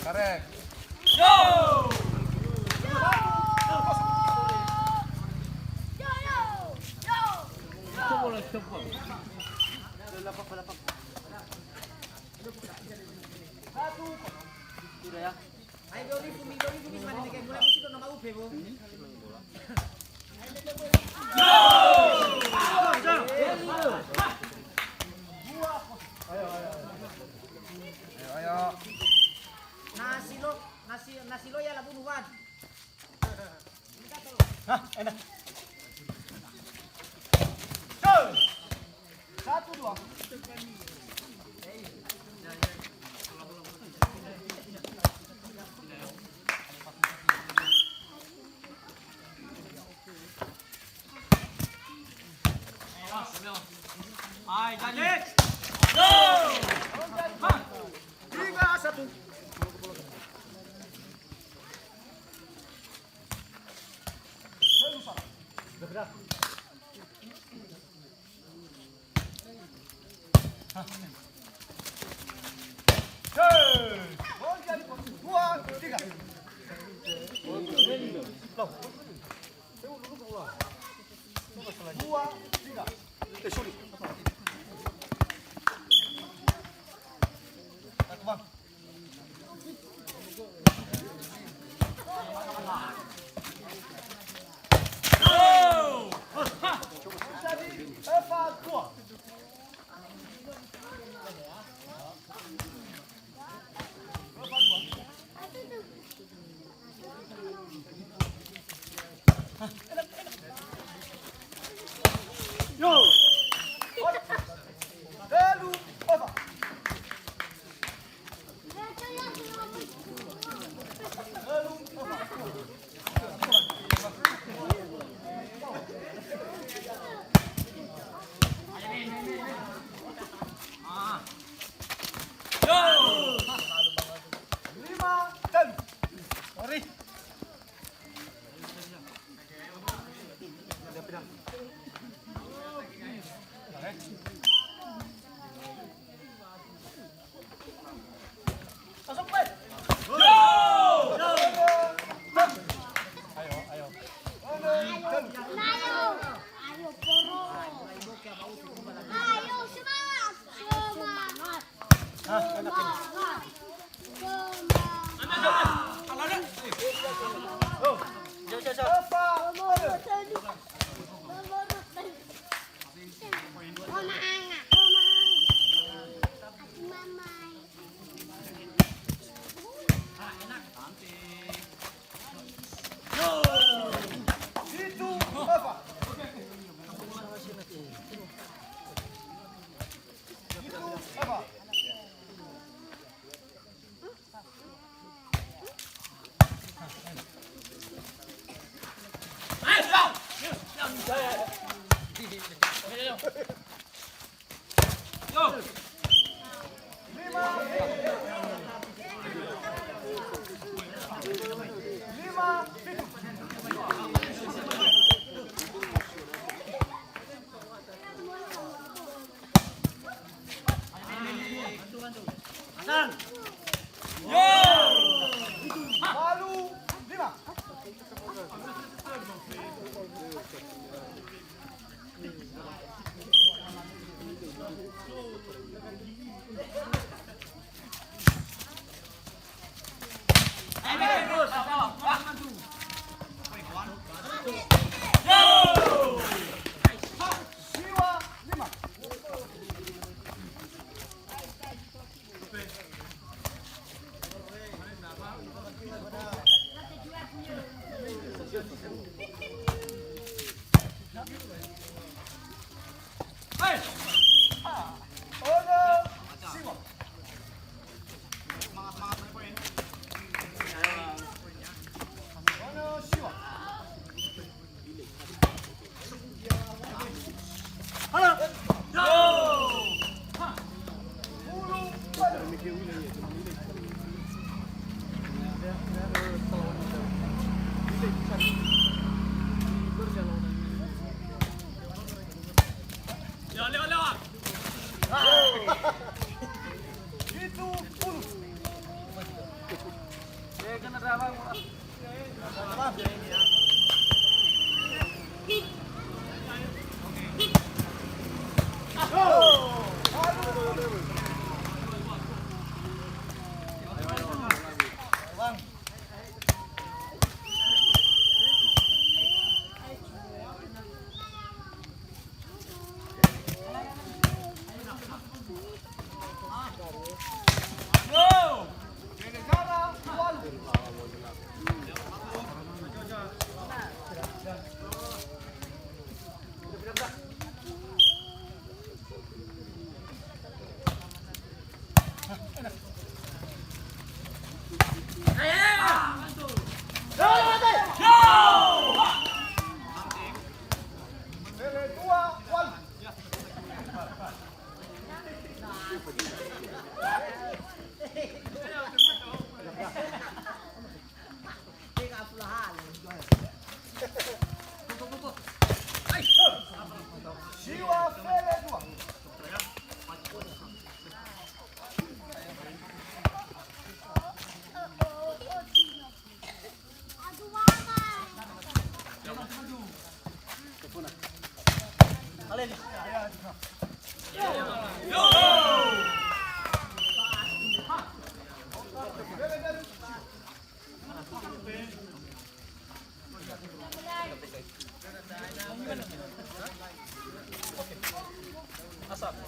Tarik. Yo! Sudah ya. Ayo Dori mana nih kayak mulai musik nama UB, Bu. Ayo. Nasi lo ya lah bunuhan. Hah, enak. Go. 1 2. Hai, Jajet. Go. 3-1. Itu 10. Jiwa Fele 2. Sama.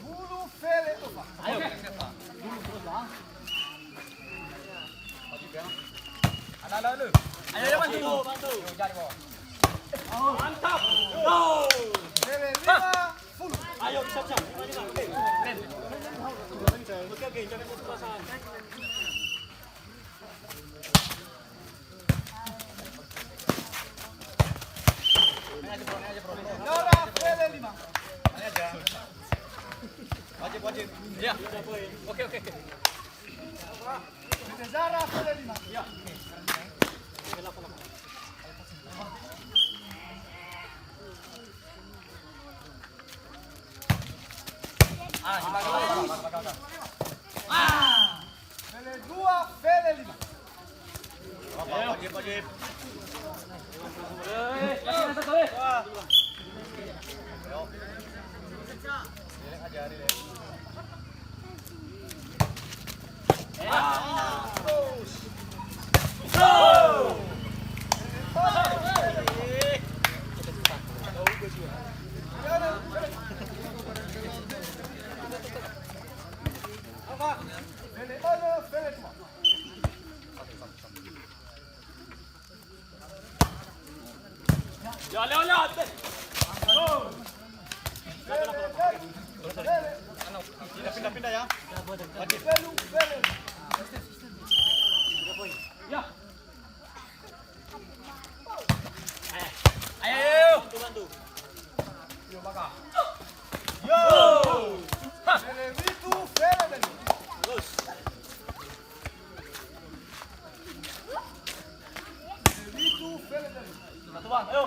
Bulu Fele 2. Ayo bantu. Mantap. Fele 5. Full. Ayo siap. Oke, jangan putus perasaan. Zara Fele 5. Wajib. Ya. Oke. Zara Fele 5. Ya. Fele 2. Fele 5. Wajib. Fele 1. Fele 2. Ya, lihat. Pindah ya. Fele. Ya. Ayo. Bantu. Yo, baka. Yo. Fele 2. Fele 2. Terus. Fele 2. Fele 2. Satu bang, ayo.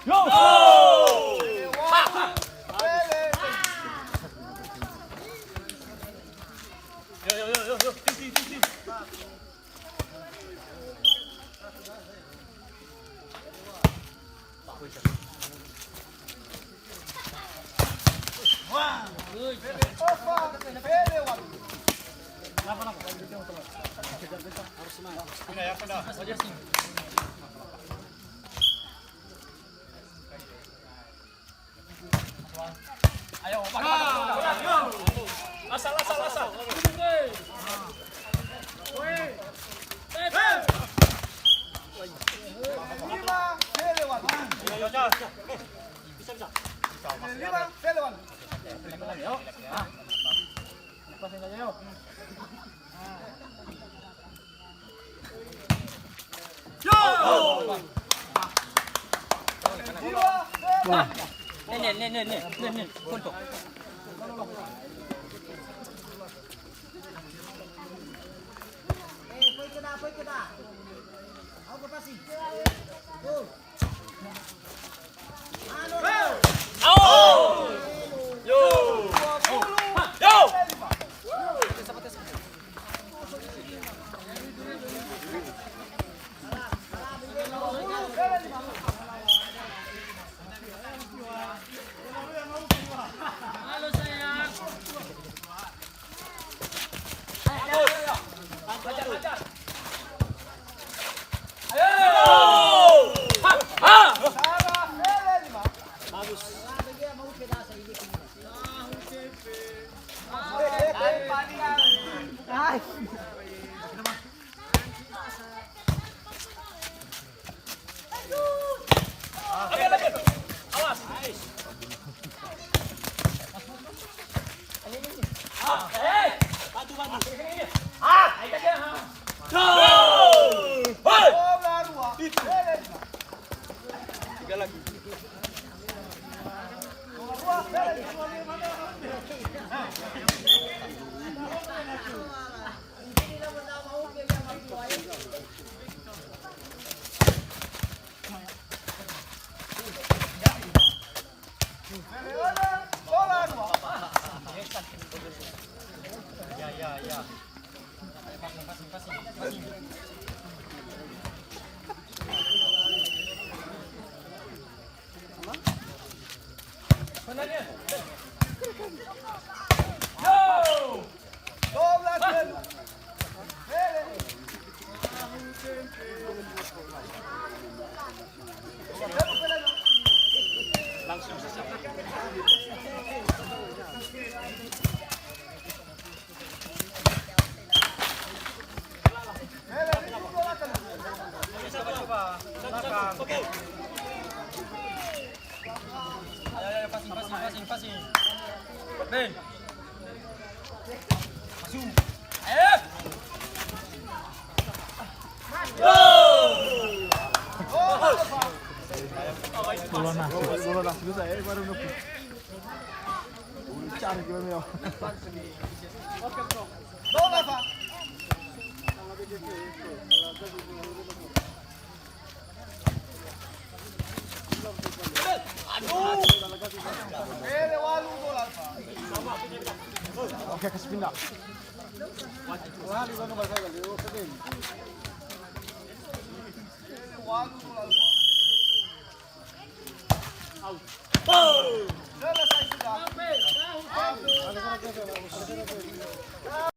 Yo. Fele 1. Fele 2. Yo. Ting. Fele Ofa. Fele 1. Pindah. Ayo, asal. Lima, Pelewan. Lima, Pelewan. Jiwa, Pelewan. Nih, untuk. Foi que dá. Algo pra assim. Gol. Ah, não. Ayo! Yo! Yo! Halo sayang. Hajar! Ayo! Ha! Sarah, Pelewan. Sabi dia mau pedaço aí. Ai. Lagi. Awas. Bantu. Ayo aja. Go! Hoi! Bola dua, Pelewan. Tiga lagi. Bola dua, Pelewan. Hindi na mo na mau pedaço mau buhay. Pelewan, bola dua. Ya. Sebenarnya. Go! Bola Pelewan. Pelewan. Langsung sisa. Pelewan, bola tengah. Coba. Belakang. Oke. Ayo, passing. Nih. Masuk. Ayo. Go! Bola na, bisa ya, baru nuku. Cari gimana ya? Bola Pak. Aduh. Pelewan bola Pak. Oke, kasih pindah. Wah, di mana bahasa lagi? Oh, sedih. Pelewan bola Pak. Selesai sudah.